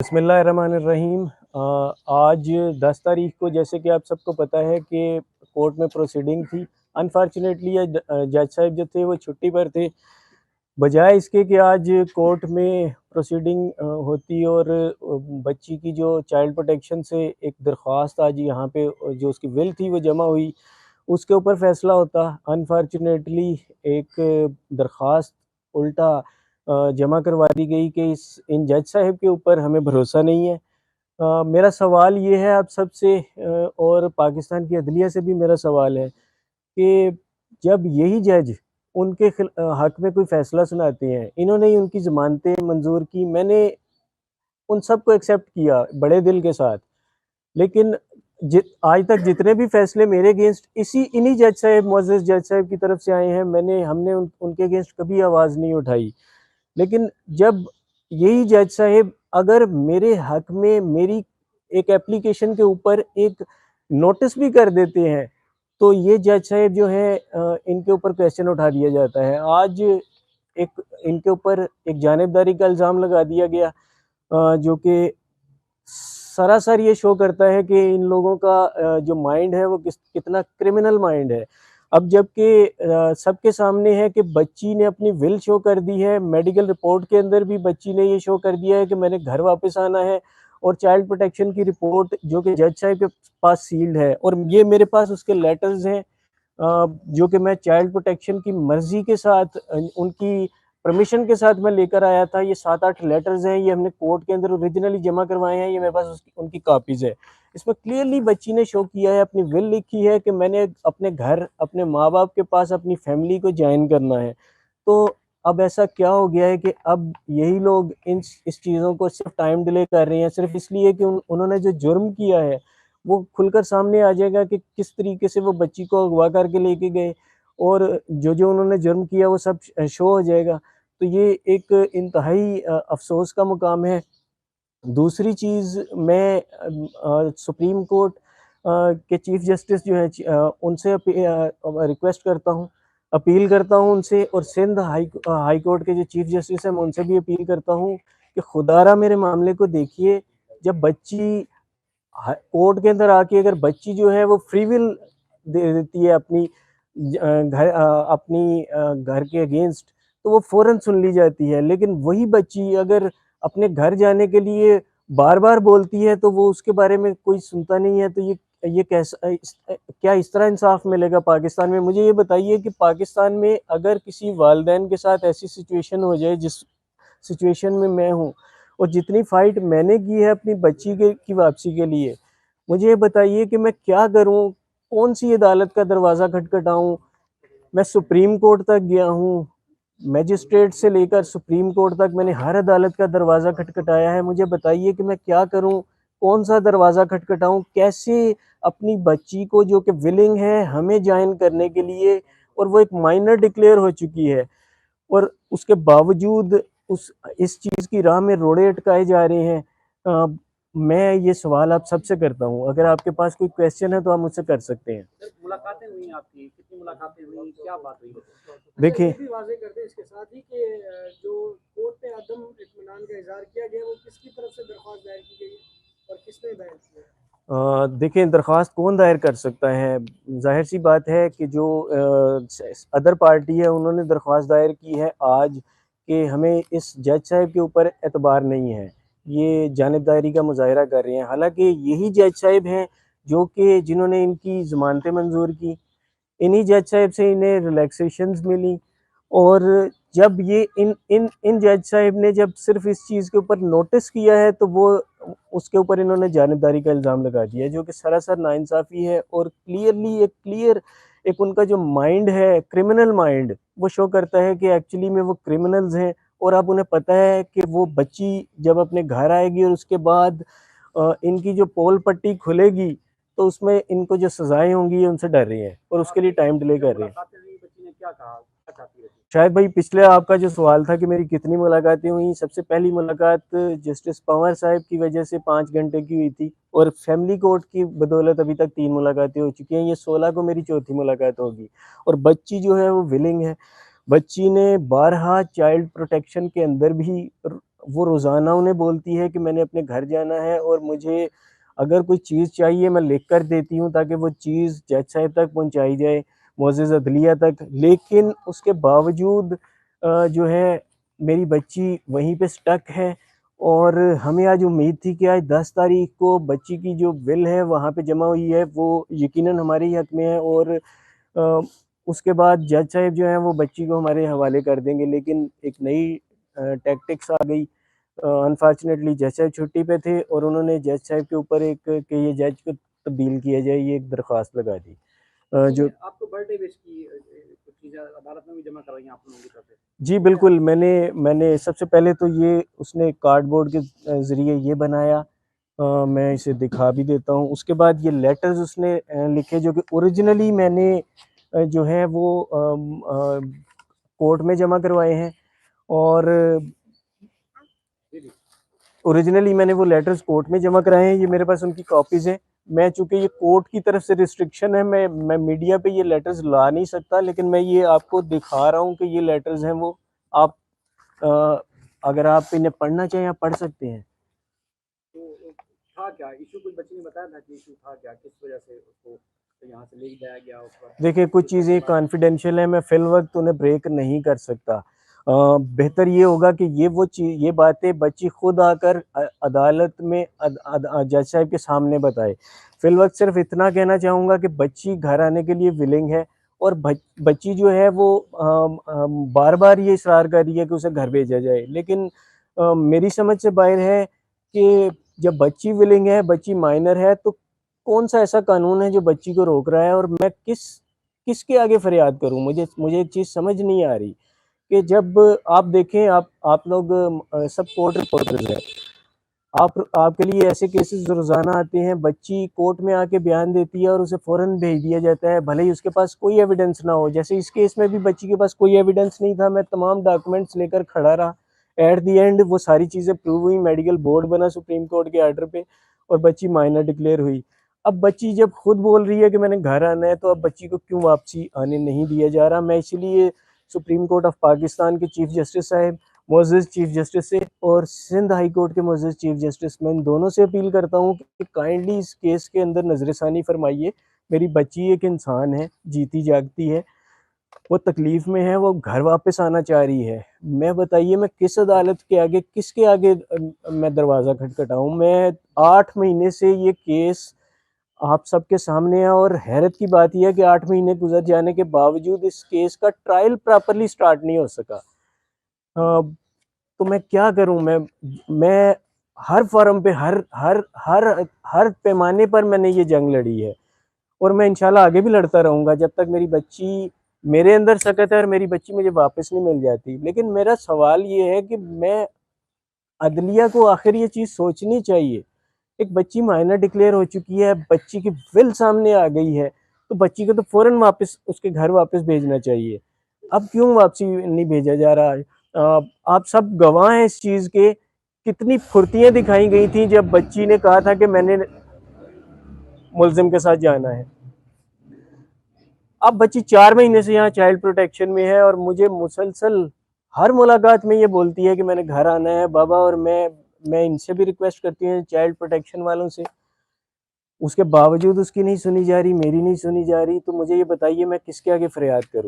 बिस्मिल्लाहिर्रहमानिर्रहीम। आज 10 तारीख को, जैसे कि आप सबको पता है कि कोर्ट में प्रोसीडिंग थी। अनफॉर्चुनेटली जज साहब जो थे वो छुट्टी पर थे। बजाय इसके कि आज कोर्ट में प्रोसीडिंग होती और बच्ची की जो चाइल्ड प्रोटेक्शन से एक दरख्वास्त आज यहाँ पे जो उसकी विल थी वो जमा हुई, उसके ऊपर फ़ैसला होता। अनफॉर्चुनेटली एक दरख्वास्त उल्टा जमा करवा दी गई कि इस इन जज साहब के ऊपर हमें भरोसा नहीं है। मेरा सवाल ये है आप सबसे, और पाकिस्तान की अदलिया से भी मेरा सवाल है कि जब यही जज उनके हक में कोई फ़ैसला सुनाते हैं, इन्होंने ही उनकी ज़मानतें मंज़ूर की, मैंने उन सबको एक्सेप्ट किया बड़े दिल के साथ। लेकिन आज तक जितने भी फैसले मेरे अगेंस्ट इन्हीं जज साहब, मुअज़्ज़ज़ जज साहब की तरफ से आए हैं, हमने उनके अगेंस्ट कभी आवाज़ नहीं उठाई। लेकिन जब यही जज साहब अगर मेरे हक में मेरी एक एप्लीकेशन के ऊपर एक नोटिस भी कर देते हैं, तो ये जज साहब जो है इनके ऊपर क्वेश्चन उठा दिया जाता है। आज एक इनके ऊपर एक जानिबदारी का इल्ज़ाम लगा दिया गया, जो कि सरासर ये शो करता है कि इन लोगों का जो माइंड है वो कितना क्रिमिनल माइंड है। अब जबकि सबके सामने है कि बच्ची ने अपनी विल शो कर दी है, मेडिकल रिपोर्ट के अंदर भी बच्ची ने ये शो कर दिया है कि मैंने घर वापस आना है, और चाइल्ड प्रोटेक्शन की रिपोर्ट जो कि जज साहब के पास सील्ड है, और ये मेरे पास उसके लेटर्स हैं, जो कि मैं चाइल्ड प्रोटेक्शन की मर्ज़ी के साथ उनकी परमिशन के साथ मैं लेकर आया था। ये 7-8 लेटर्स हैं, ये हमने कोर्ट के अंदर ओरिजिनली जमा करवाए हैं, ये मेरे पास उनकी कॉपीज़ है। इसमें क्लियरली बच्ची ने शो किया है, अपनी विल लिखी है कि मैंने अपने घर, अपने माँ-बाप के पास अपनी फैमिली को जॉइन करना है। तो अब ऐसा क्या हो गया है कि अब यही लोग इस चीज़ों को सिर्फ़ टाइम डिले कर रहे हैं, सिर्फ़ इसलिए कि उन्होंने जो जुर्म किया है, वो खुलकर सामने आ जाएगा कि किस तरीके से वो बच्ची को अगवा करके लेके गए, और जो उन्होंने जुर्म किया वो सब शो हो जाएगा। तो ये एक इंतहाई अफ़सोस का मुकाम है। दूसरी चीज़, मैं सुप्रीम कोर्ट के चीफ़ जस्टिस जो हैं, उनसे रिक्वेस्ट करता हूँ, अपील करता हूँ उनसे, और सिंध हाई कोर्ट के जो चीफ़ जस्टिस हैं, मैं उनसे भी अपील करता हूँ कि खुदारा मेरे मामले को देखिए। जब बच्ची कोर्ट के अंदर आके अगर बच्ची जो है वो फ्री विल दे देती है अपनी घर के अगेंस्ट, तो वो फ़ौरन सुन ली जाती है। लेकिन वही बच्ची अगर अपने घर जाने के लिए बार-बार बोलती है, तो वो उसके बारे में कोई सुनता नहीं है। तो ये क्या इस तरह इंसाफ मिलेगा पाकिस्तान में? मुझे ये बताइए कि पाकिस्तान में अगर किसी वालिदैन के साथ ऐसी सिचुएशन हो जाए जिस सिचुएशन में मैं हूँ, और जितनी फ़ाइट मैंने की है अपनी बच्ची की वापसी के लिए, मुझे ये बताइए कि मैं क्या करूँ? कौन-सी अदालत का दरवाज़ा खटखटाऊँ? मैं सुप्रीम कोर्ट तक गया हूँ, मजिस्ट्रेट से लेकर सुप्रीम कोर्ट तक मैंने हर अदालत का दरवाज़ा खटखटाया है। मुझे बताइए कि मैं क्या करूँ? कौन-सा दरवाज़ा खटखटाऊँ? कैसे अपनी बच्ची को, जो कि विलिंग है हमें जॉइन करने के लिए, और वो एक माइनर डिक्लेयर हो चुकी है, और उसके बावजूद उस इस चीज़ की राह में रोड़े अटकाए जा रहे हैं। मैं ये सवाल आप सबसे करता हूँ, अगर आपके पास कोई क्वेश्चन है तो आप मुझसे कर सकते हैं। मुलाकातें हुई आपकी, कितनी मुलाकातें हुई, क्या बात हुई? देखिए, ये भी वाज़ेह कर दें इसके साथ ही कि जो कोर्ट में अदम इत्मीनान का इज़हार किया गया, वो किसकी तरफ से दरख्वास्त दायर की गई और किसने दायर की है? देखिए, दरख्वास्त कौन दायर कर सकता है? ज़ाहिर-सी बात है कि जो अदर पार्टी है उन्होंने दरख्वास्त दायर की है आज, कि हमें इस जज साहब के ऊपर एतबार नहीं है। ये जानिबदारी का मुज़ाहिरा कर रहे हैं। हालाँकि यही जज साहब हैं जो कि जिन्होंने इनकी ज़मानतें मंज़ूर की। इन्हीं जज साहब से इन्हें रिलैक्सेशंस मिली, और जब ये इन इन इन जज साहब ने जब सिर्फ इस चीज़ के ऊपर नोटिस किया है, तो वो उसके ऊपर इन्होंने जानिबदारी का इल्ज़ाम लगा दिया है, जो कि सरासर नाइंसाफ़ी है, और क्लियर एक उनका जो माइंड है, क्रिमिनल माइंड, वो शो करता है कि एक्चुअली में वो क्रिमिनल्स हैं। और अब उन्हें पता है कि वो बच्ची जब अपने घर आएगी और उसके बाद इनकी जो पोल पट्टी खुलेगी, तो उसमें इनको जो सज़ाएँ होंगी, ये उनसे डर रही हैं, और उसके लिए टाइम डिले कर रहे हैं। मुलाकातें हुई, बच्ची ने क्या कहा? क्या चाहती है? शायद भाई, पिछले आपका जो सवाल था कि मेरी कितनी मुलाकातें हुई, सबसे पहली मुलाकात जस्टिस पंवर साहब की वजह से 5 घंटे की हुई थी, और फैमिली कोर्ट की बदौलत अभी तक 3 मुलाकातें हो चुकी हैं। ये 16 को मेरी चौथी मुलाकात होगी, और बच्ची जो है वो विलिंग है। बच्ची ने बारहा चाइल्ड प्रोटेक्शन के अंदर भी वो रोज़ाना उन्हें बोलती है कि मैंने अपने घर जाना है और मुझे अगर कोई चीज़ चाहिए मैं लिख कर देती हूँ ताकि वो चीज़ जज साहब तक पहुँचाई जाए, मुअज़्ज़िज़ अदलिया तक। लेकिन उसके बावजूद जो है मेरी बच्ची वहीं पे स्टक है और हमें आज उम्मीद थी कि आज 10 तारीख को बच्ची की जो विल है वहाँ पे जमा हुई है, वो यकीनन हमारे ही हक़ में है और अ, उसके बाद जज साहब जो हैं वो बच्ची को हमारे हवाले कर देंगे। लेकिन एक नई टैक्टिक्स आ गई। अनफॉर्चुनेटली जज साहब छुट्टी पे थे और उन्होंने जज साहब के ऊपर एक कि ये जज को तब्दील किया जाए, ये एक दरख्वास्त लगा दी। जो आपको बर्थडे विश की कुछ चीज़ें अदालत में भी जमा करवाई हैं आप लोगों की तरफ से? जी, बिल्कुल, मैंने सबसे पहले तो ये उसने कार्डबोर्ड के ज़रिए ये बनाया। मैं इसे दिखा भी देता हूँ। उसके बाद ये लेटर्स उसने लिखे जो कि ओरिजिनली मैंने जो है वो कोर्ट में जमा करवाए हैं और जी, जी। ओरिजिनली मैंने वो लेटर्स कोर्ट में जमा कराए हैं, ये मेरे पास उनकी कॉपीज़ हैं। मैं चूँकि ये कोर्ट की तरफ से रिस्ट्रिक्शन है, मैं मीडिया पे ये लेटर्स ला नहीं सकता, लेकिन मैं ये आपको दिखा रहा हूँ कि ये लेटर्स हैं वो। आप अ, अगर आप इन्हें पढ़ना चाहें, आप पढ़ सकते हैं। तो था क्या इशू? कुछ बच्ची ने बताया था कि इशू था क्या? किस वजह से उसको यहाँ से ले जाया गया उस वक़्त? देखिए, कुछ कुछ चीज़ें तफ़सीलात? कॉन्फिडेंशियल हैं, मैं फ़िल वक़्त उन्हें ब्रेक नहीं कर सकता। बेहतर ये होगा कि ये बातें बच्ची खुद आकर अदालत में जज साहब के सामने बताए। फ़िल वक़्त सिर्फ़ इतना कहना चाहूँगा कि बच्ची घर आने के लिए विलिंग है और बच्ची जो है वो बार-बार ये इसरार कर रही है कि उसे घर भेजा जाए। लेकिन मेरी समझ से बाहर है कि जब बच्ची विलिंग है, बच्ची माइनर है, तो कौन-सा ऐसा कानून है जो बच्ची को रोक रहा है और मैं किसके आगे फरियाद करूँ? मुझे मुझे एक चीज़ समझ नहीं आ रही कि जब आप देखें आप लोग सब कोर्ट रिपोर्टर्स हैं। आपके लिए ऐसे केसेस रोज़ाना आते हैं, बच्ची कोर्ट में आके बयान देती है और उसे फ़ौरन भेज दिया जाता है, भले ही उसके पास कोई एविडेंस ना हो। जैसे इस केस में भी बच्ची के पास कोई एविडेंस नहीं था, मैं तमाम डॉक्यूमेंट्स लेकर खड़ा रहा। एट द एंड वो सारी चीज़ें प्रूव हुई, मेडिकल बोर्ड बना सुप्रीम कोर्ट के ऑर्डर पे और बच्ची माइनर डिक्लेयर हुई। अब बच्ची जब खुद बोल रही है कि मैंने घर आना है, तो अब बच्ची को क्यों वापसी आने नहीं दिया जा रहा? मैं इसीलिए सुप्रीम कोर्ट ऑफ पाकिस्तान के चीफ जस्टिस साहब, मुअज़्ज़िज़ चीफ जस्टिस से और सिंध हाई कोर्ट के मुअज़्ज़िज़ चीफ जस्टिस, मैं इन दोनों से अपील करता हूँ कि काइंडली इस केस के अंदर नज़रसानी फरमाइए। मेरी बच्ची एक इंसान है, जीती जागती है, वो तकलीफ़ में है, वो घर वापस आना चाह रही है। मैं बताइए मैं किस अदालत के आगे, किसके आगे मैं दरवाज़ा खटखटाऊँ? मैं 8 महीने से ये केस आप सबके सामने है और हैरत की बात ये है कि 8 महीने गुज़र जाने के बावजूद इस केस का ट्रायल प्रॉपर्ली स्टार्ट नहीं हो सका। तो मैं क्या करूँ? मैं हर फ़ोरम पे हर पैमाने पर मैंने ये जंग लड़ी है और मैं इंशाल्लाह आगे भी लड़ता रहूँगा जब तक मेरी बच्ची मेरे अंदर सकत है और मेरी बच्ची मुझे वापस नहीं मिल जाती। लेकिन मेरा सवाल ये है कि मैं अदलिया को आखिर ये चीज़ सोचनी चाहिए। एक बच्ची माइनर डिक्लेयर हो चुकी है, बच्ची की विल सामने आ गई है, तो बच्ची को तो फ़ौरन वापस उसके घर वापस भेजना चाहिए। अब क्यों वापसी नहीं भेजा जा रहा है? आप सब गवाह हैं इस चीज़ के, कितनी फुर्तियाँ दिखाई गई थी जब बच्ची ने कहा था कि मैंने मुल्ज़िम के साथ जाना है। अब बच्ची 4 महीने से यहाँ चाइल्ड प्रोटेक्शन में है और मुझे मुसलसल हर मुलाकात में ये बोलती है कि मैंने घर आना है बाबा और मैं इनसे भी रिक्वेस्ट करती हूँ चाइल्ड प्रोटेक्शन वालों से, उसके बावजूद उसकी नहीं सुनी जा रही, मेरी नहीं सुनी जा रही, तो मुझे ये बताइए मैं किसके आगे फरियाद करूँ?